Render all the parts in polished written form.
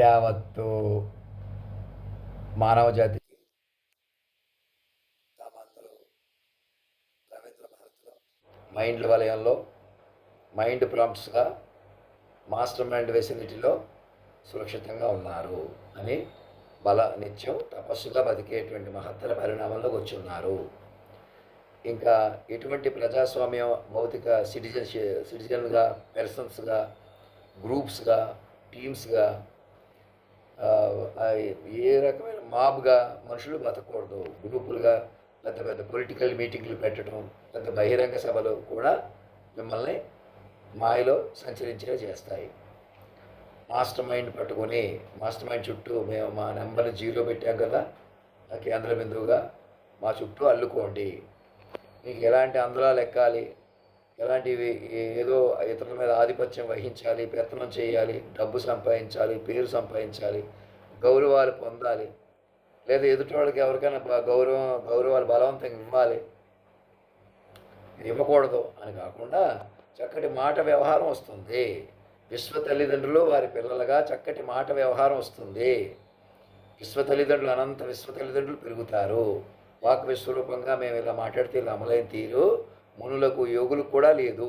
యావత్తు మానవ జాతికి తామందరూ రవీంద్ర భారతిలో మైండ్ల వలయంలో మైండ్ ప్రాంప్ట్స్గా మాస్టర్ మైండ్ వెసిలిటీలో సురక్షితంగా ఉన్నారు అని నిత్యం తపస్సుగా బతికేటువంటి మహత్తర పరిణామంలోకి వచ్చి ఉన్నారు. ఇంకా ఎటువంటి ప్రజాస్వామ్య భౌతిక సిటిజన్గా, పర్సన్స్గా, గ్రూప్స్గా, టీమ్స్గా, ఏ రకమైన మాబ్గా మనుషులు బతకూడదు. గ్రూపులుగా పెద్ద పెద్ద పొలిటికల్ మీటింగ్లు పెట్టడం, పెద్ద బహిరంగ సభలు కూడా మిమ్మల్ని మాయలో సంచరించేలా చేస్తాయి. మాస్టర్ మైండ్ పట్టుకొని మాస్టర్ మైండ్ చుట్టూ మేము మా నెంబర్ని 0 పెట్టాం కదా, ఆ కేంద్ర బిందువుగా మా చుట్టూ అల్లుకోండి. మీకు ఎలాంటి అంతరాలు ఎక్కాలి, ఎలాంటివి ఏదో ఇతరుల మీద ఆధిపత్యం వహించాలి, పెత్తనం చేయాలి, డబ్బు సంపాదించాలి, పేరు సంపాదించాలి, గౌరవాలు పొందాలి, లేదా ఎదుటి వాళ్ళకి ఎవరికైనా గౌరవాలు బలవంతంగా ఇవ్వాలి, ఇది ఇవ్వకూడదు అని కాకుండా చక్కటి మాట వ్యవహారం వస్తుంది. విశ్వ తల్లిదండ్రులు వారి పిల్లలుగా చక్కటి మాట వ్యవహారం వస్తుంది. విశ్వ తల్లిదండ్రులు అనంత విశ్వ తల్లిదండ్రులు పెరుగుతారు. వాక్ విశ్వరూపంగా మేము ఇలా మాట్లాడితే ఇలా అమలైన తీరు మునులకు యోగులకు కూడా లేదు.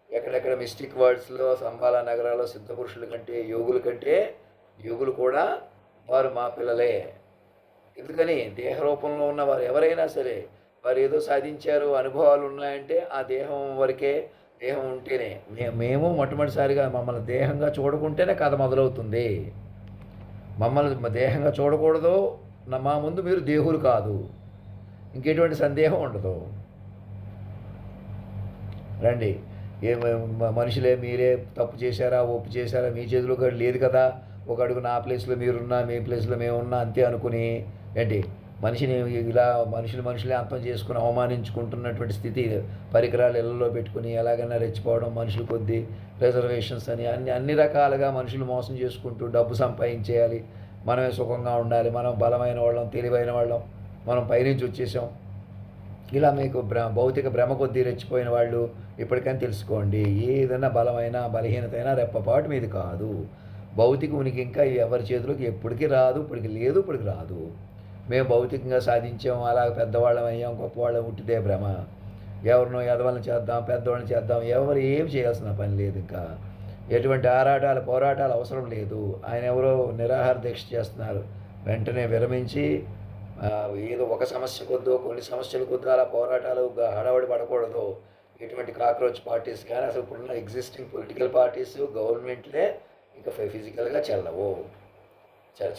ఎక్కడెక్కడ మిస్టిక్ వర్డ్స్లో సంబాల నగరాల్లో సిద్ధపురుషుల కంటే యోగులు కూడా వారు మా పిల్లలే. ఎందుకని దేహ రూపంలో ఉన్న వారు ఎవరైనా సరే వారు ఏదో సాధించారు, అనుభవాలు ఉన్నాయంటే ఆ దేహం వరకే. దేహం ఉంటేనే మేము మొట్టమొదటిసారిగా మమ్మల్ని దేహంగా చూడకుంటేనే కథ మొదలవుతుంది. మమ్మల్ని దేహంగా చూడకూడదు, మా ముందు మీరు దేహులు కాదు, ఇంకెటువంటి సందేహం ఉండదు. రండి, మనుషులే, మీరే తప్పు చేశారా, ఒప్పు చేశారా, మీ చేతిలో లేదు కదా, ఒక అడుగు నా ప్లేస్లో మీరున్నా, మీ ప్లేస్లో మేమున్నా అంతే అనుకుని ఏంటి మనిషిని ఇలా మనుషులే అంతం చేసుకుని అవమానించుకుంటున్నటువంటి స్థితి. పరికరాలు ఇళ్లలో పెట్టుకుని ఎలాగైనా రెచ్చిపోవడం, మనుషులు కొద్దీ రిజర్వేషన్స్ అని అన్ని రకాలుగా మనుషులు మోసం చేసుకుంటూ డబ్బు సంపాదించేయాలి, మనమే సుఖంగా ఉండాలి, మనం బలమైన వాళ్ళం, తెలివైన వాళ్ళం, మనం పైనుంచి వచ్చేసాం. ఇలా మీకు భౌతిక భ్రమ కొద్దీ రెచ్చిపోయిన వాళ్ళు ఇప్పటికైనా తెలుసుకోండి, ఏదైనా బలమైన బలహీనత అయినా రెప్పపాటు మీది కాదు. భౌతిక ఉనికి ఇంకా ఎవరి చేతిలోకి ఎప్పటికీ రాదు, ఇప్పటికి లేదు, ఇప్పటికి రాదు. మేము భౌతికంగా సాధించాం, అలా పెద్దవాళ్ళం అయ్యాం, గొప్పవాళ్ళం, ఉట్టిదే భ్రమ. ఎవరినో ఎదవలను చేద్దాం, పెద్దవాళ్ళని చేద్దాం, ఎవరు ఏం చేయాల్సిన పని లేదు. ఇంకా ఎటువంటి పోరాటాలు అవసరం లేదు. ఆయన ఎవరో నిరాహార దీక్ష చేస్తున్నారు, వెంటనే విరమించి ఏదో ఒక సమస్య కొద్దో కొన్ని సమస్యల కొద్దో అలా పోరాటాలు హడావడి పడకూడదు. ఎటువంటి కాక్రోచ్ పార్టీస్ కానీ అసలు ఇప్పుడున్న ఎగ్జిస్టింగ్ పొలిటికల్ పార్టీస్, గవర్నమెంట్లే ఇంకా ఫిజికల్గా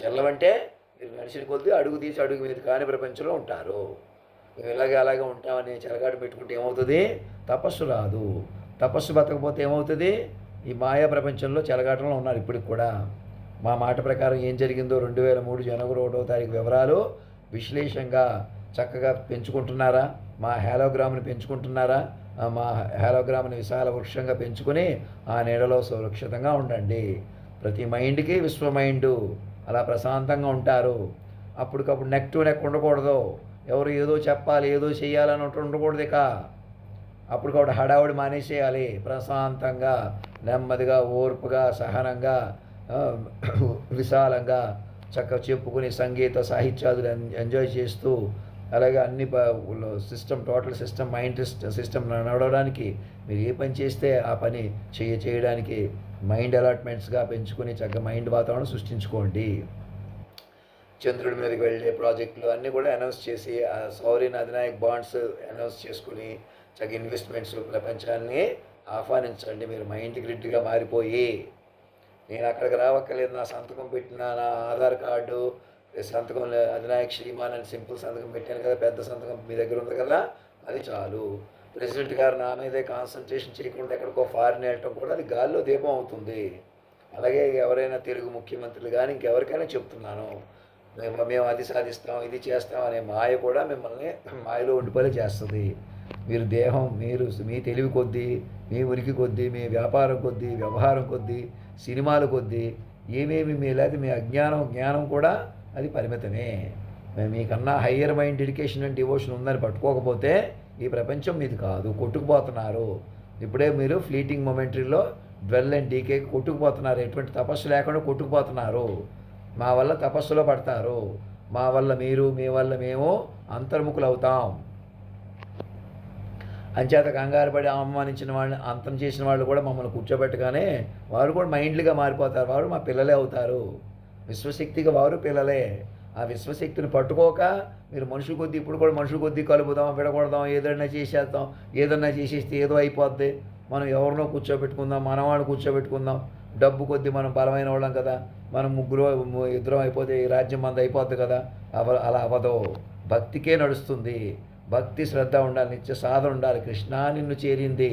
చెల్లవంటే మీరు మనిషిని కొద్ది అడుగు తీసి అడుగు మీద కాని ప్రపంచంలో ఉంటారు. మేము అలాగే ఉంటామని చెలగాడు పెట్టుకుంటే ఏమవుతుంది? తపస్సు రాదు. తపస్సు బతకపోతే ఏమవుతుంది? ఈ మాయా ప్రపంచంలో చెలగాటంలో ఉన్నారు ఇప్పటికి కూడా. మా మాట ప్రకారం ఏం జరిగిందో 2003 జనవరి 1వ తారీఖు వివరాలు విశ్లేషంగా చక్కగా పెంచుకుంటున్నారా? మా హేలోగ్రామ్ని పెంచుకుంటున్నారా? మా హేలోగ్రామ్ని విశాల వృక్షంగా పెంచుకొని ఆ నీడలో సురక్షితంగా ఉండండి. ప్రతి మైండ్కి విశ్వ మైండు అలా ప్రశాంతంగా ఉంటారు. అప్పటికప్పుడు నెక్ టు నెక్ ఉండకూడదు. ఎవరు ఏదో చెప్పాలి, ఏదో చేయాలని ఉండకూడదు. ఇక అప్పటికప్పుడు హడావుడి మానేసేయాలి. ప్రశాంతంగా, నెమ్మదిగా, ఓర్పుగా, సహనంగా, విశాలంగా చక్కగా చెప్పుకుని సంగీత సాహిత్యాలు ఎంజాయ్ చేస్తూ, అలాగే అన్ని టోటల్ సిస్టమ్, మైండ్ సిస్టమ్ నడవడానికి మీరు ఏ పని చేస్తే ఆ పని చేయడానికి మైండ్ అలాట్మెంట్స్గా పెంచుకొని చక్కగా మైండ్ వాతావరణం సృష్టించుకోండి. చంద్రుడి మీదకి వెళ్ళే ప్రాజెక్టులు అన్నీ కూడా అనౌన్స్ చేసి, సౌరీన్ అధినాయక్ బాండ్స్ అనౌన్స్ చేసుకుని చక్కగా ఇన్వెస్ట్మెంట్స్ ప్రపంచాన్ని ఆహ్వానించండి. మీరు మైండ్ గ్రిడ్గా మారిపోయి, నేను అక్కడికి రావక్కర్లేదు, నా సంతకం పెట్టిన నా ఆధార్ కార్డు సంతకం అధినాయక్ శ్రీమాన్ అని సింపుల్ సంతకం పెట్టాను కదా, పెద్ద సంతకం మీ దగ్గర ఉంది కదా, అది చాలు. ప్రెసిడెంట్ గారు నా మీదే కాన్సన్ట్రేషన్ చేయకుండా ఎక్కడికో ఫారిన్ వెళ్ళటం కూడా అది గాల్లో దీపం అవుతుంది. అలాగే ఎవరైనా తెలుగు ముఖ్యమంత్రులు కానీ ఇంకెవరికైనా చెప్తున్నాను, మేము అది సాధిస్తాం, ఇది చేస్తాం అనే మాయ కూడా మిమ్మల్ని మాయలో ఉండిపోలే చేస్తుంది. మీరు దేహం, మీరు మీ తెలివి కొద్దీ, మీ ఉనికి కొద్దీ, మీ వ్యాపారం కొద్దీ, వ్యవహారం కొద్దీ, సినిమాల కొద్దీ ఏమేమి మీ జ్ఞానం కూడా అది పరిమితమే. మీకన్నా higher mind dedication and devotion ఉందని పట్టుకోకపోతే ఈ ప్రపంచం మీది కాదు, కొట్టుకుపోతున్నారు. ఇప్పుడే మీరు ఫ్లీటింగ్ మొమెంటరీలో డ్వెల్ అండ్ డీకే కొట్టుకుపోతున్నారు. ఎటువంటి తపస్సు లేకుండా కొట్టుకుపోతున్నారు. మా వల్ల తపస్సులో పడతారు. మా వల్ల మీరు, మీ వల్ల మేము అంతర్ముఖులు అవుతాం. అంచేత కంగారు పడి అవమానించిన వాళ్ళని అంతం చేసిన వాళ్ళు కూడా మమ్మల్ని కూర్చోబెట్టగానే వారు కూడా మైండ్లుగా మారిపోతారు. వారు మా పిల్లలే అవుతారు. విశ్వశక్తిగా వారు పిల్లలే. ఆ విశ్వశక్తిని పట్టుకోక మీరు మనుషుల కొద్దీ ఇప్పుడు కూడా మనుషుల కొద్దీ కలుపుదాం, విడగొడదాం, ఏదైనా చేసేద్దాం, ఏదన్నా చేసేస్తే ఏదో అయిపోద్ది, మనం ఎవరినో కూర్చోబెట్టుకుందాం, మనవాళ్ళు కూర్చోబెట్టుకుందాం, డబ్బు కొద్దీ మనం బలమైన వాళ్ళం కదా, మనం ముగ్గురు ఇద్దరం అయిపోతే ఈ రాజ్యం మంది అయిపోద్ది కదా, అలా అవ్వదు. భక్తికే నడుస్తుంది. భక్తి శ్రద్ధ ఉండాలి, నిత్య సాధన ఉండాలి. కృష్ణ నిన్ను చేరింది,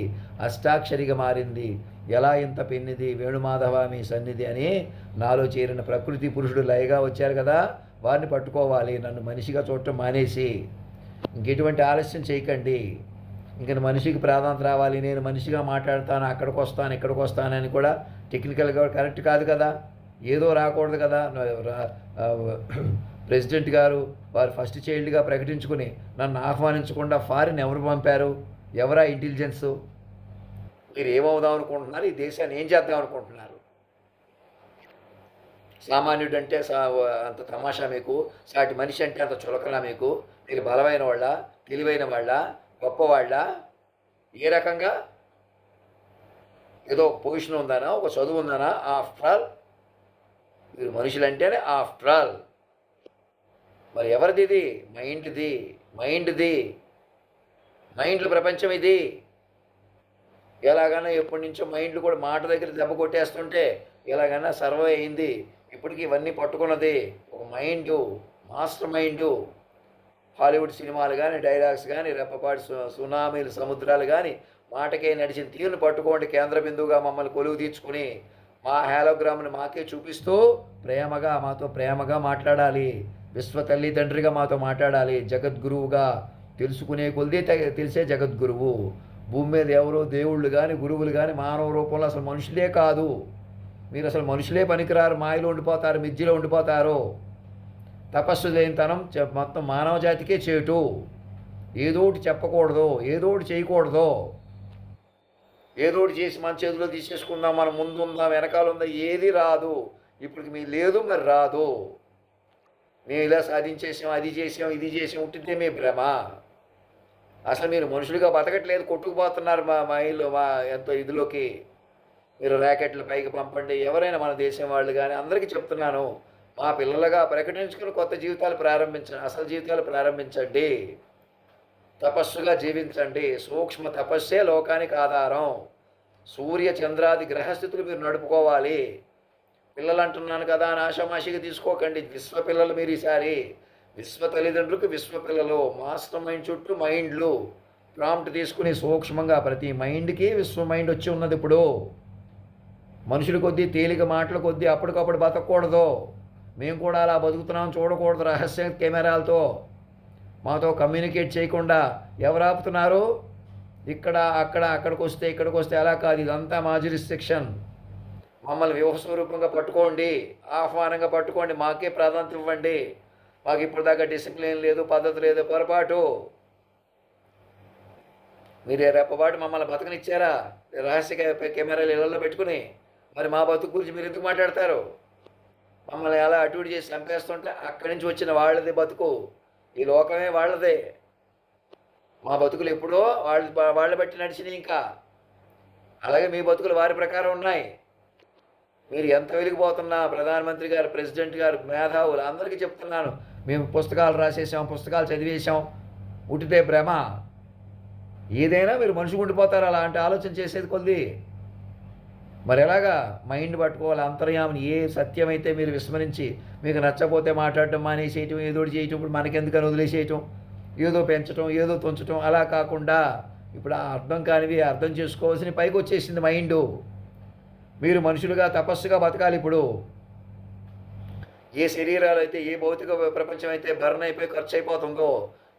అష్టాక్షరిగా మారింది, ఎలా ఇంత పెన్నిది వేణుమాధవ మీ సన్నిధి అని నాలో చేరిన ప్రకృతి పురుషుడు లయగా వచ్చారు కదా, వారిని పట్టుకోవాలి. నన్ను మనిషిగా చూడటం మానేసి ఇంకెటువంటి ఆలస్యం చేయకండి. ఇంక మనిషికి ప్రాధాన్యత రావాలి, నేను మనిషిగా మాట్లాడతాను, అక్కడికి వస్తాను ఇక్కడికి వస్తానని కూడా టెక్నికల్గా కరెక్ట్ కాదు కదా. ఏదో రాకూడదు కదా. ప్రెసిడెంట్ గారు వారు ఫస్ట్ చైల్డ్గా ప్రకటించుకుని నన్ను ఆహ్వానించకుండా ఫారిన్ ఎవరు పంపారు? ఎవరా ఇంటెలిజెన్సు? మీరు ఏమవుదాం అనుకుంటున్నారు? ఈ దేశాన్ని ఏం చేద్దాం అనుకుంటున్నారు? సామాన్యుడు అంటే అంత తమాషా మీకు, సాటి మనిషి అంటే అంత చులకనా మీకు? మీరు బలమైన వాళ్ళ, తెలివైన వాళ్ళ, గొప్పవాళ్ళ? ఏ రకంగా? ఏదో ఒక పొజిషన్ ఉందానా, ఒక చదువు ఉందానా? ఆఫ్టర్ ఆల్ మీరు మనుషులంటేనే ఆఫ్టర్ ఆల్. మరి ఎవరిది ఇది? మైండ్ది. మైండ్ల ప్రపంచం ఇది. ఎలాగైనా ఎప్పటి నుంచో మైండ్లు కూడా మాట దగ్గర దెబ్బ కొట్టేస్తుంటే ఎలాగైనా సర్వే అయింది. ఇప్పటికీ ఇవన్నీ పట్టుకున్నది ఒక మైండు, మాస్టర్ మైండు. హాలీవుడ్ సినిమాలు కానీ, డైలాగ్స్ కానీ, రెప్పపాటి సునామీలు, సముద్రాలు కానీ మాటకే నడిచిన తీరును పట్టుకోండి. కేంద్ర బిందువుగా మమ్మల్ని కొలువు తీర్చుకుని మా హాలోగ్రామ్ని మాకే చూపిస్తూ మాతో ప్రేమగా మాట్లాడాలి. విశ్వ తల్లిదండ్రిగా మాతో మాట్లాడాలి. జగద్గురువుగా తెలుసుకునే కొలిదే తెలిసే జగద్గురువు. భూమి మీద ఎవరో దేవుళ్ళు కానీ, గురువులు కానీ మానవ రూపంలో అసలు మనుషులే కాదు. మీరు అసలు మనుషులే పనికిరారు. మాయలో ఉండిపోతారు, మిద్యలో ఉండిపోతారు. తపస్సు లేనితనం మొత్తం మానవ జాతికే చేటు. ఏదోటి చెప్పకూడదు, ఏదోటి చేయకూడదు. ఏదోటి చేసి మన చేతిలో తీసేసుకుందాం, మనం ముందు ఉందాం, వెనకాల ఉందా, ఏది రాదు. ఇప్పటికి మీ లేదు, మరి రాదు. మేము ఇలా సాధించేసాం, అది చేసాం, ఇది చేసాం, ఉంటుందే మీ భ్రమ. అసలు మీరు మనుషులుగా బతకట్లేదు, కొట్టుకుపోతున్నారు మా ఇల్లు ఎంతో ఇదిలోకి. మీరు ర్యాకెట్లు పైకి పంపండి. ఎవరైనా మన దేశం వాళ్ళు కానీ అందరికీ చెప్తున్నాను, మా పిల్లలుగా ప్రకటించుకుని కొత్త జీవితాలు ప్రారంభించండి. అసలు జీవితాలు ప్రారంభించండి. తపస్సుగా జీవించండి. సూక్ష్మ తపస్సే లోకానికి ఆధారం. సూర్య చంద్రాది గ్రహస్థితులు మీరు నడుపుకోవాలి. పిల్లలు అంటున్నాను కదా అని ఆషామాషిగా తీసుకోకండి. విశ్వ పిల్లలు మీరు ఈసారి. విశ్వ తల్లిదండ్రులకు విశ్వ పిల్లలు. మాస్టర్ మైండ్ చుట్టూ మైండ్లు. ప్రాంప్ట్ తీసుకుని సూక్ష్మంగా ప్రతి మైండ్కి విశ్వ మైండ్ వచ్చి ఉన్నది. ఇప్పుడు మనుషుల కొద్దీ తేలిక మాటల కొద్దీ అప్పటికప్పుడు బతకూడదు. మేము కూడా అలా బతుకుతున్నాం చూడకూడదు. రహస్య కెమెరాలతో మాతో కమ్యూనికేట్ చేయకుండా ఎవరు ఆపుతున్నారు? అక్కడికి వస్తే ఇక్కడికి వస్తే అలా కాదు. ఇదంతా మా జ్యూరిస్డిక్షన్. మమ్మల్ని వివస్వరూపంగా పట్టుకోండి, ఆహ్వానంగా పట్టుకోండి, మాకే ప్రాధాన్యత ఇవ్వండి. మాకు ఇప్పటిదాకా డిసిప్లిన్ లేదు, పద్ధతి లేదు, పొరపాటు. మీరు రెప్పపాటు మమ్మల్ని బతకనిచ్చారా? రహస్య కెమెరాలు ఇళ్లలో పెట్టుకుని. మరి మా బతుకు గురించి మీరు ఎందుకు మాట్లాడతారు? మమ్మల్ని ఎలా అటు ఇటు చేసి చంపేస్తుంటే అక్కడి నుంచి వచ్చిన వాళ్ళదే బతుకు. ఈ లోకమే వాళ్ళదే. మా బతుకులు ఎప్పుడో వాళ్ళ బట్టి నడిచినాయి. ఇంకా అలాగే మీ బతుకులు వారి ప్రకారం ఉన్నాయి. మీరు ఎంత వెలిగిపోతున్నా ప్రధానమంత్రి గారు, ప్రెసిడెంట్ గారు, మేధావులు అందరికీ చెప్తున్నాను, మేము పుస్తకాలు రాసేసాం, పుస్తకాలు చదివేసాం, ఉట్టితే భ్రమ. ఏదైనా మీరు మనిషి ఉండిపోతారు అలాంటి ఆలోచన చేసేది కొద్ది. మరి ఎలాగా మైండ్ పట్టుకోవాలి. అంతర్యామిని ఏ సత్యమైతే మీరు విస్మరించి మీకు నచ్చపోతే మాట్లాడటం మానేసేయటం, ఏదో చేయటం, ఇప్పుడు మనకెందుకని వదిలేసేయటం, ఏదో పెంచటం, ఏదో తుంచటం, అలా కాకుండా ఇప్పుడు ఆ అర్థం కానివి అర్థం చేసుకోవాల్సిన పైకి వచ్చేసింది మైండు. మీరు మనుషులుగా తపస్సుగా బతకాలి. ఇప్పుడు ఏ శరీరాలు అయితే, ఏ భౌతిక ప్రపంచం అయితే బర్న్ అయిపోయి ఖర్చు అయిపోతుందో,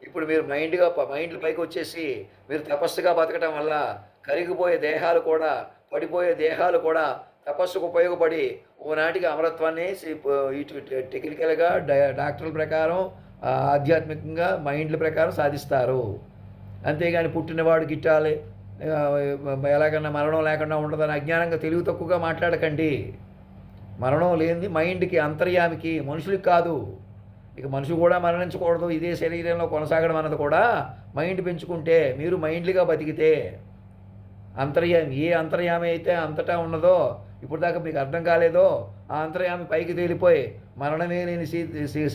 ఇప్పుడు మీరు మైండ్లు పైకి వచ్చేసి మీరు తపస్సుగా బతకటం వల్ల కరిగిపోయే దేహాలు కూడా, పడిపోయే దేహాలు కూడా తపస్సుకు ఉపయోగపడి ఓనాటికి అమరత్వాన్ని ఇటు టెక్నికల్గా డాక్టర్ల ప్రకారం, ఆధ్యాత్మికంగా మైండ్ల ప్రకారం సాధిస్తారు. అంతేగాని పుట్టినవాడు గిట్టాలి, ఎలాగన్నా మరణం లేకుండా ఉండదని అజ్ఞానంగా తెలివి తక్కువగా మాట్లాడకండి. మరణం లేనిది మైండ్కి, అంతర్యామికి, మనుషులకి కాదు. ఇక మనిషి కూడా మరణించకూడదు, ఇదే శరీరంలో కొనసాగడం అన్నది కూడా మైండ్ పెంచుకుంటే, మీరు మైండ్లీగా బతికితే. అంతర్యామి, ఏ అంతర్యామి అయితే అంతటా ఉన్నదో, ఇప్పుడు దాకా మీకు అర్థం కాలేదో, ఆ అంతర్యామి పైకి తేలిపోయి మరణమే లేని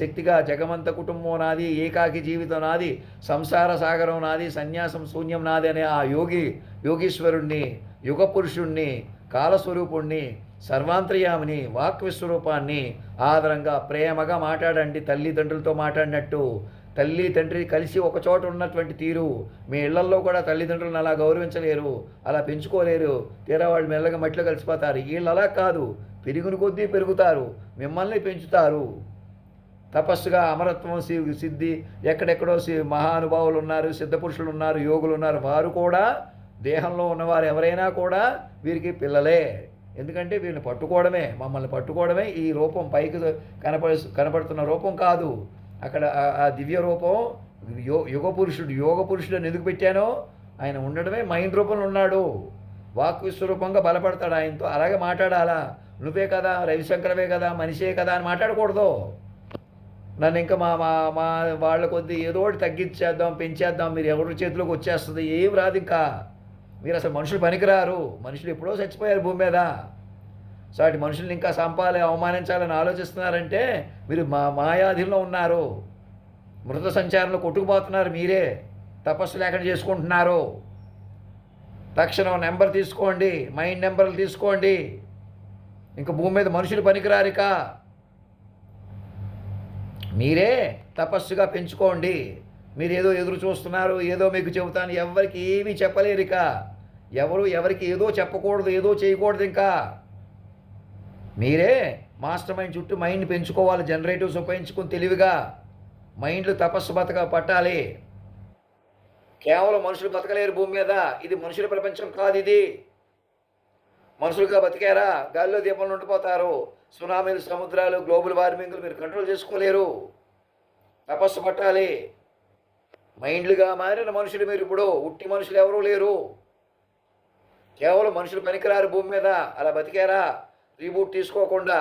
శక్తిగా జగమంత కుటుంబం నాది, ఏకాకి జీవితం నాది, సంసార సాగరం నాది, సన్యాసం శూన్యం నాది అనే ఆ యోగీశ్వరుణ్ణి, యుగ పురుషుణ్ణి, కాలస్వరూపుణ్ణి, సర్వాంతర్యామిని, వాక్ విశ్వరూపాన్ని ఆదరంగా ప్రేమగా మాట్లాడండి. తల్లిదండ్రులతో మాట్లాడినట్టు. తల్లి తండ్రి కలిసి ఒక చోట ఉన్నటువంటి తీరు మీ ఇళ్లల్లో కూడా తల్లిదండ్రులను అలా గౌరవించలేరు, అలా పెంచుకోలేరు. తీరా వాళ్ళు మెల్లగా మట్టిలో కలిసిపోతారు. వీళ్ళు అలా కాదు, పెరుగుని కొద్దీ పెరుగుతారు, మిమ్మల్ని పెంచుతారు. తపస్సుగా అమరత్వం సిద్ధి, ఎక్కడెక్కడో మహానుభావులు ఉన్నారు, సిద్ధపురుషులు ఉన్నారు, యోగులు ఉన్నారు. వారు కూడా దేహంలో ఉన్నవారు ఎవరైనా కూడా వీరికి పిల్లలే. ఎందుకంటే వీళ్ళని పట్టుకోవడమే, మమ్మల్ని పట్టుకోవడమే ఈ రూపం. పైకి కనపడుతున్న రూపం కాదు. అక్కడ ఆ దివ్య రూపం యోగ పురుషుడు అని ఎందుకు పెట్టానో, ఆయన ఉండడమే మైండ్ రూపంలో ఉన్నాడు. వాక్ విశ్వరూపంగా బలపడతాడు ఆయనతో. అలాగే మాట్లాడాలా. నువ్వే కదా, రవిశంకరవే కదా, మనిషే కదా అని మాట్లాడకూడదు. నన్ను ఇంకా మా మా మా వాళ్ళ కొద్ది ఏదో ఒకటి తగ్గించేద్దాం, పెంచేద్దాం, మీరు ఎవరి చేతిలోకి వచ్చేస్తుంది, ఏం రాదు. ఇంకా మీరు అసలు మనుషులు పనికిరారు. మనుషులు ఎప్పుడో చచ్చిపోయారు భూమి మీద. సాటి మనుషుల్ని ఇంకా సంపాలి, అవమానించాలని ఆలోచిస్తున్నారంటే మీరు మాయాధిలో ఉన్నారు. మృత సంచారంలో కొట్టుకుపోతున్నారు. మీరే తపస్సు లేకుండా చేసుకుంటున్నారు. తక్షణం నెంబర్ తీసుకోండి, మైండ్ నెంబర్లు తీసుకోండి. ఇంకా భూమి మీద మనుషులు పనికిరారు. ఇక మీరే తపస్సుగా పెంచుకోండి. మీరు ఏదో ఎదురు చూస్తున్నారు, ఏదో మీకు చెబుతాను, ఎవరికి ఏమీ చెప్పలేరు. ఇక ఎవరికి ఏదో చెప్పకూడదు, ఏదో చేయకూడదు. ఇంకా మీరే మాస్టర్ మైండ్ చుట్టూ మైండ్ పెంచుకోవాలి. జనరేటివ్స్ ఉపయోగించుకుని తెలివిగా మైండ్లు తపస్సు పట్టాలి. కేవలం మనుషులు బతకలేరు భూమి మీద. ఇది మనుషుల ప్రపంచం కాదు. ఇది మనుషులుగా బతికారా గాలిలో దీపంలో ఉండిపోతారు. సునామీలు, సముద్రాలు, గ్లోబల్ వార్మింగ్లు మీరు కంట్రోల్ చేసుకోలేరు. తపస్సు పట్టాలి. మైండ్లుగా మారిన మనుషులు మీరు. ఇప్పుడు ఉట్టి మనుషులు ఎవరూ లేరు. కేవలం మనుషులు పనికిరారు భూమి మీద. అలా బతికారా రీబూట్ తీసుకోకుండా,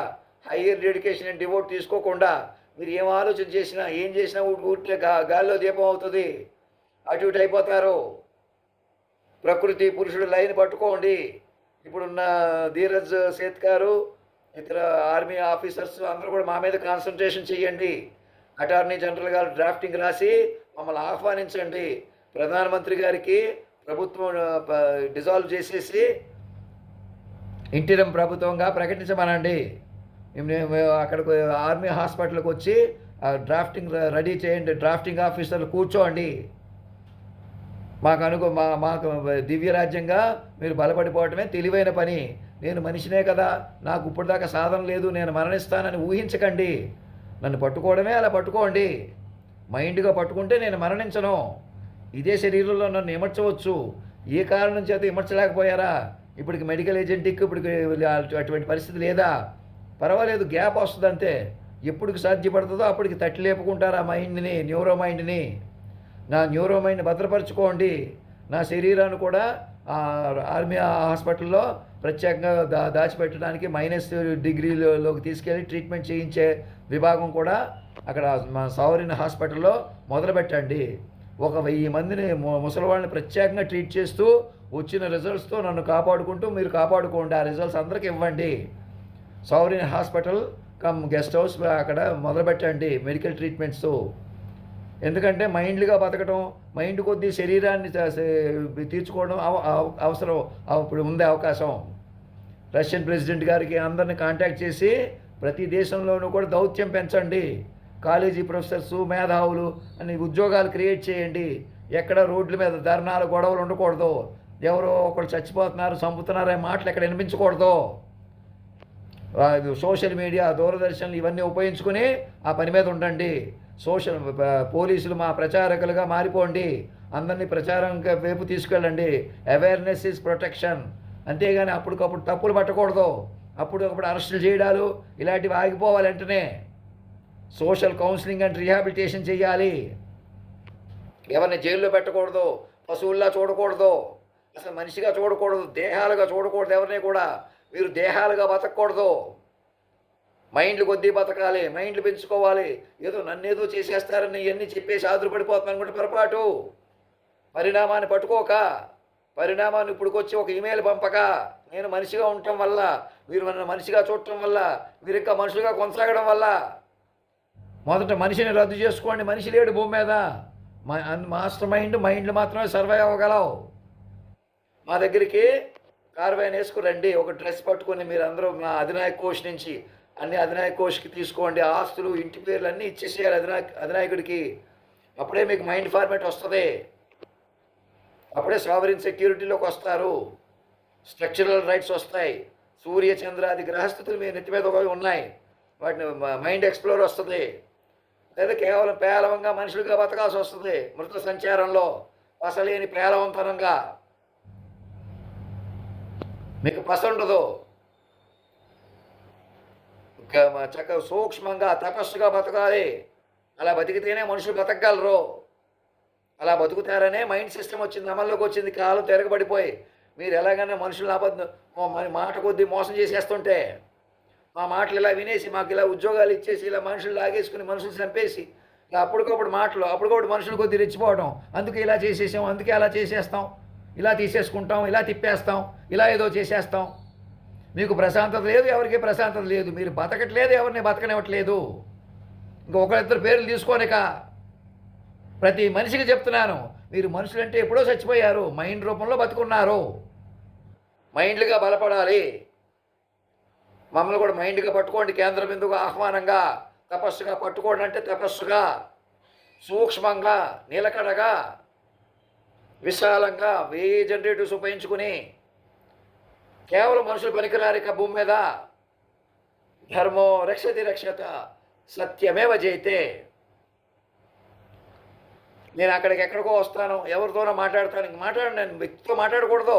హైయర్ డెడికేషన్ అండ్ డివోట్ తీసుకోకుండా, మీరు ఏం ఆలోచన చేసినా, ఏం చేసినా ఊరికే గాలిలో దీపం అవుతుంది. అటు ఇటు అయిపోతారు. ప్రకృతి పురుషుడు లైన్ పట్టుకోండి. ఇప్పుడున్న ధీరజ్ సేత్ గారు, ఇతర ఆర్మీ ఆఫీసర్స్ అందరూ కూడా మా మీద కాన్సన్ట్రేషన్ చేయండి. అటార్నీ జనరల్ గారు డ్రాఫ్టింగ్ రాసి మమ్మల్ని ఆహ్వానించండి. ప్రధానమంత్రి గారికి ప్రభుత్వం డిజాల్వ్ చేసేసి ఇంటిరం ప్రభుత్వంగా ప్రకటించమనండి. అక్కడికి ఆర్మీ హాస్పిటల్కి వచ్చి డ్రాఫ్టింగ్ రెడీ చేయండి. డ్రాఫ్టింగ్ ఆఫీసర్లు కూర్చోండి. మాకు దివ్యరాజ్యంగా మీరు బలపడిపోవటమే తెలివైన పని. నేను మనిషినే కదా, నాకు ఇప్పటిదాకా సాధన లేదు, నేను మరణిస్తానని ఊహించకండి. నన్ను పట్టుకోవడమే అలా పట్టుకోండి. మైండ్గా పట్టుకుంటే నేను మరణించను. ఇదే శరీరంలో నన్ను ఇమర్చవచ్చు. ఏ కారణం చేత ఇమర్చలేకపోయారా? ఇప్పటికి మెడికల్ ఏజెంటిక్ ఇప్పటికి అటువంటి పరిస్థితి లేదా? పర్వాలేదు, గ్యాప్ వస్తుంది అంతే. ఎప్పటికి సాధ్యపడుతుందో అప్పటికి తట్టి లేపుకుంటారు ఆ మైండ్ని, న్యూరో మైండ్ని. నా న్యూరో మైండ్ భద్రపరచుకోండి. నా శరీరాన్ని కూడా ఆర్మీ హాస్పిటల్లో ప్రత్యేకంగా దాచిపెట్టడానికి -డిగ్రీలోకి తీసుకెళ్ళి ట్రీట్మెంట్ చేయించే విభాగం కూడా అక్కడ మా సౌరిన్ హాస్పిటల్లో మొదలుపెట్టండి. 1000 మందిని ముసలి వాళ్ళని ప్రత్యేకంగా ట్రీట్ చేస్తూ వచ్చిన రిజల్ట్స్తో నన్ను కాపాడుకుంటూ మీరు కాపాడుకోండి. ఆ రిజల్ట్స్ అందరికీ ఇవ్వండి. సౌరిన్ హాస్పిటల్ కమ్ గెస్ట్ హౌస్ అక్కడ మొదలుపెట్టండి మెడికల్ ట్రీట్మెంట్స్. ఎందుకంటే మైండ్లుగా బతకడం, మైండ్ కొద్దీ శరీరాన్ని తీర్చుకోవడం అవసరం. ఇప్పుడు ఉండే అవకాశం. రష్యన్ ప్రెసిడెంట్ గారికి అందరిని కాంటాక్ట్ చేసి ప్రతి దేశంలోనూ కూడా దౌత్యం పెంచండి. కాలేజీ ప్రొఫెసర్సు, మేధావులు అని ఉద్యోగాలు క్రియేట్ చేయండి. ఎక్కడ రోడ్ల మీద ధర్నాలు, గొడవలు ఉండకూడదు. ఎవరో ఒకళ్ళు చచ్చిపోతున్నారు, చంపుతున్నారు అనే మాటలు ఎక్కడ వినిపించకూడదు. సోషల్ మీడియా, దూరదర్శన్లు ఇవన్నీ ఉపయోగించుకొని ఆ పని మీద ఉండండి. పోలీసులు మా ప్రచారకులుగా మారిపోండి. అందరినీ ప్రచారం వైపు తీసుకెళ్ళండి. Awareness is protection. అంతేగాని అప్పటికప్పుడు తప్పులు పట్టకూడదు. అప్పటికప్పుడు అరెస్టులు చేయడాలు ఇలాంటివి ఆగిపోవాలి. వెంటనే సోషల్ కౌన్సిలింగ్ అండ్ రీహాబిలిటేషన్ చేయాలి. ఎవరిని జైల్లో పెట్టకూడదు, పశువుల్లా చూడకూడదు. అసలు మనిషిగా చూడకూడదు, దేహాలుగా చూడకూడదు ఎవరిని కూడా. మీరు దేహాలుగా బతకూడదు, మైండ్లు కొద్దీ బతకాలి, మైండ్లు పెంచుకోవాలి. ఏదో నన్నేదో చేసేస్తారని ఇవన్నీ చెప్పేసి ఆదురుపడిపోతున్నాను అనుకుంటే పొరపాటు. పరిణామాన్ని పట్టుకోక, పరిణామాన్ని ఇప్పుడుకొచ్చి ఒక ఈమెయిల్ పంపక, నేను మనిషిగా ఉండటం వల్ల, మీరు నన్ను మనిషిగా చూడటం వల్ల, మీరు ఇంకా మనుషులుగా కొనసాగడం వల్ల, మొదట మనిషిని రద్దు చేసుకోండి. మనిషి లేడు భూమి మీద. మాస్టర్ మైండ్లు మాత్రమే సర్వైవ్ అవ్వగలవు. మా దగ్గరికి కార్వాన్ వేసుకురండి, ఒక డ్రెస్ పట్టుకొని మీరు అందరూ మా అధినాయక కోష్ నుంచి అన్ని అధినాయక కోష్కి తీసుకోండి. ఆస్తులు, ఇంటి పేర్లు అన్నీ ఇచ్చేసేయాలి అధినాయకుడికి. అప్పుడే మీకు మైండ్ ఫార్మేట్ వస్తుంది, అప్పుడే సావరిన్ సెక్యూరిటీలోకి వస్తారు, స్ట్రక్చరల్ రైట్స్ వస్తాయి. సూర్య చంద్రాది గ్రహస్థితులు మీ నెత్తి మీద ఉన్నాయి, వాటిని మైండ్ ఎక్స్ప్లోర్ వస్తుంది. లేదా కేవలం పేలవంగా మనుషులుగా బతకాల్సి వస్తుంది, మృత సంచారంలో పసలేని పేలవంతనంగా. మీకు పస ఉండదు. చక్కగా సూక్ష్మంగా తపస్సుగా బతకాలి. అలా బతికితేనే మనుషులు బతకగలరు. అలా బతుకుతారనే మైండ్ సిస్టమ్ వచ్చింది, అమల్లోకి వచ్చింది. కాలం తిరగబడిపోయి మీరు ఎలాగైనా మనుషులను మాట కొద్దీ మోసం చేసేస్తుంటే, మా మాటలు ఇలా వినేసి మాకు ఇలా ఉద్యోగాలు ఇచ్చేసి ఇలా మనుషులు లాగేసుకుని మనుషులు చంపేసి ఇలా అప్పటికప్పుడు మనుషులు కొద్దీ రెచ్చిపోవడం. అందుకే ఇలా చేసేసాం, అందుకే అలా చేసేస్తాం, ఇలా తీసేసుకుంటాం, ఇలా తిప్పేస్తాం, ఇలా ఏదో చేసేస్తాం. మీకు ప్రశాంతత లేదు, ఎవరికి ప్రశాంతత లేదు, మీరు బతకట్లేదు, ఎవరిని బతకనివ్వట్లేదు. ఇంకొకరిద్దరు పేర్లు తీసుకోనిక ప్రతి మనిషికి చెప్తున్నాను, మీరు మనుషులంటే ఎప్పుడో చచ్చిపోయారు, మైండ్ రూపంలో బతుకున్నారు. మైండ్లుగా బలపడాలి. మమ్మల్ని కూడా మైండ్గా పట్టుకోండి, కేంద్ర బిందువుగా ఆహ్వానంగా. తపస్సుగా పట్టుకోండి అంటే తపస్సుగా, సూక్ష్మంగా, నిలకడగా, విశాలంగా 1000 జనరేటర్స్ ఉపయోగించుకుని. కేవలం మనుషులు పనికిరారిక భూమి మీద. ధర్మో రక్షతి రక్షత సత్యమేవ జయితే. నేను ఎక్కడికో వస్తాను, ఎవరితోనో మాట్లాడతాను. నేను వ్యక్తితో మాట్లాడకూడదు.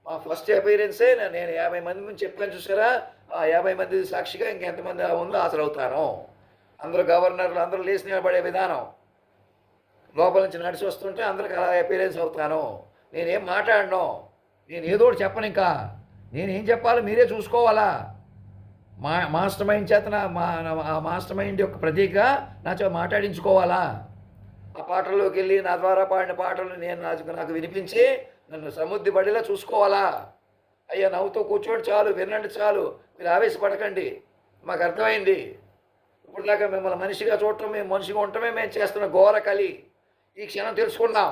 మా ఫస్ట్ అపీరెన్సే నేను 50 మంది ముందు చెప్పాను చూసారా, ఆ 50 మంది సాక్షిగా ఇంకెంతమంది ఉందో హాజరవుతాను. అందరూ గవర్నర్లు అందరూ లేచి నిలబడే విధానం, లోపల నుంచి నడిచి వస్తుంటే అందరికి అలా అపీరెన్స్ అవుతాను. నేనేం మాట్లాడను, నేను ఏదో ఒకటి చెప్పను. ఇంకా నేనేం చెప్పాలో మీరే చూసుకోవాలా. మాస్టర్ మైండ్ చేత ఆ మాస్టర్ మైండ్ యొక్క ప్రతీక నాతో మాట్లాడించుకోవాలా. ఆ పాటల్లోకి వెళ్ళి నా ద్వారా పాడిన పాటలు నాకు వినిపించి నన్ను సముద్ది బడిలా చూసుకోవాలా. అయ్యా నవ్వుతూ కూర్చోండి చాలు, వినండి చాలు, మీరు ఆవేశపడకండి, మాకు అర్థమైంది. ఇప్పుడు దాకా మిమ్మల్ని మనిషిగా చూడటం, మేము మనిషిగా ఉండటమే మేము చేస్తున్న ఘోర కలి. ఈ క్షణం తెలుసుకున్నాం,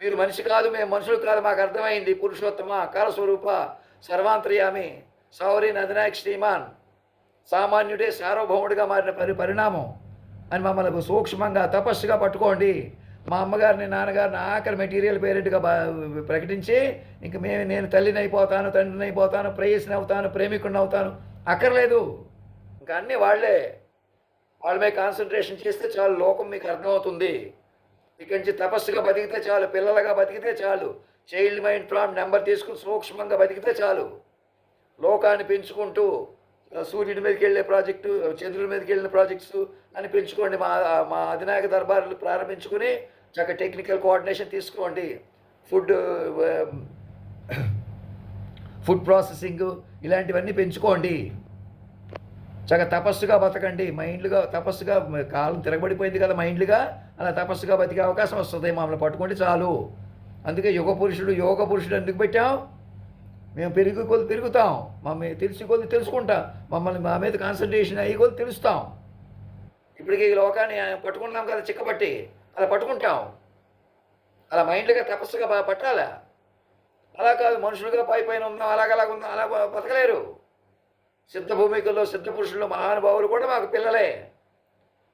మీరు మనిషి కాదు, మేము మనుషులు కాదు, మాకు అర్థమైంది. పురుషోత్తమ కాలస్వరూప సర్వాంతర్యామి సావరీన్ అధినాయక్ శ్రీమాన్ సామాన్యుడే సార్వభౌముడిగా మారిన పరిణామం అని మమ్మల్ని సూక్ష్మంగా తపస్సుగా పట్టుకోండి. మా అమ్మగారిని నాన్నగారిని ఆఖరి మెటీరియల్ పేరెంట్గా ప్రకటించి ఇంక నేను తల్లిని అయిపోతాను, తండ్రిని అయిపోతాను, ప్రేయసిని అవుతాను, ప్రేమికుడిని అవుతాను అక్కర్లేదు. ఇంకా అన్నీ వాళ్ళ మీద కాన్సన్ట్రేషన్ చేస్తే చాలు, లోకం మీకు అర్థమవుతుంది. ఇక్కడి నుంచి తపస్సుగా బతికితే చాలు, పిల్లలుగా బతికితే చాలు, చైల్డ్ మైండ్ ప్లాన్ నెంబర్ తీసుకుని సూక్ష్మంగా బతికితే చాలు. లోకాన్ని పెంచుకుంటూ సూర్యుడి మీదకి వెళ్ళే ప్రాజెక్టు, చంద్రుడి మీదకి వెళ్ళిన ప్రాజెక్ట్స్ అని పెంచుకోండి. మా అధినాయక దర్బార్లు ప్రారంభించుకుని చక్కగా టెక్నికల్ కోఆర్డినేషన్ తీసుకోండి. ఫుడ్ ప్రాసెసింగ్ ఇలాంటివన్నీ పెంచుకోండి. చక్కగా తపస్సుగా బతకండి. మైండ్లుగా తపస్సుగా, కాలం తిరగబడిపోయింది కదా మైండ్లుగా, అలా తపస్సుగా బతికే అవకాశం వస్తుంది. మమ్మల్ని పట్టుకోండి చాలు. అందుకే యోగ పురుషుడు ఎందుకు పెట్టాం? మేము పెరుగుతాం, మమ్మల్ని తెలుసుకుంటాం, మమ్మల్ని మా మీద కాన్సన్ట్రేషన్ అయ్యి తెలుస్తాం. ఇప్పటికీ ఈ లోకాన్ని పట్టుకున్నాం కదా చిక్కబట్టి, అలా పట్టుకుంటాం. అలా మైండ్లుగా తపస్సుగా పట్టాలా. అలా కాదు మనుషులుగా పైన ఉందాం, అలాగ ఉందాం, అలా బతకలేరు. సిద్ధ భూమికల్లో సిద్ధ పురుషులు మహానుభావులు కూడా మాకు పిల్లలే.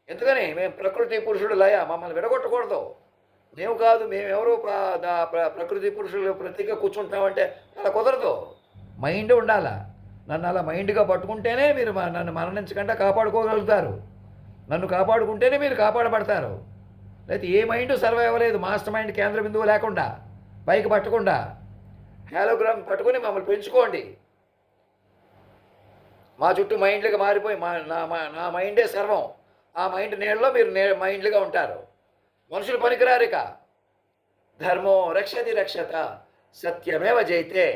ఎందుకని మేము ప్రకృతి పురుషుడు లయ, మమ్మల్ని విడగొట్టకూడదు. మేము కాదు, మేమెవరో ప్రకృతి పురుషులు ప్రతిగా కూర్చుంటామంటే అలా కుదరదు. మైండ్ ఉండాలా. నన్ను అలా మైండ్గా పట్టుకుంటేనే మీరు నన్ను మరణించకుండా కాపాడుకోగలుగుతారు. నన్ను కాపాడుకుంటేనే మీరు కాపాడబడతారు. లేకపోతే ఏ మైండ్ సర్వైవ్ అవ్వలేదు. మాస్టర్ మైండ్ కేంద్ర బిందువు లేకుండా, పైకి పట్టకుండా, హాలోగ్రామ్ పట్టుకుని మమ్మల్ని పెంచుకోండి. మా చుట్టూ మైండ్లుగా మారిపోయి నా మైండే సర్వం. ఆ మైండ్ నీళ్ళలో మీరు మైండ్లుగా ఉంటారు. మనుషులు పనికిరారిక. ధర్మో రక్షతి రక్షత సత్యమేవ జయతే.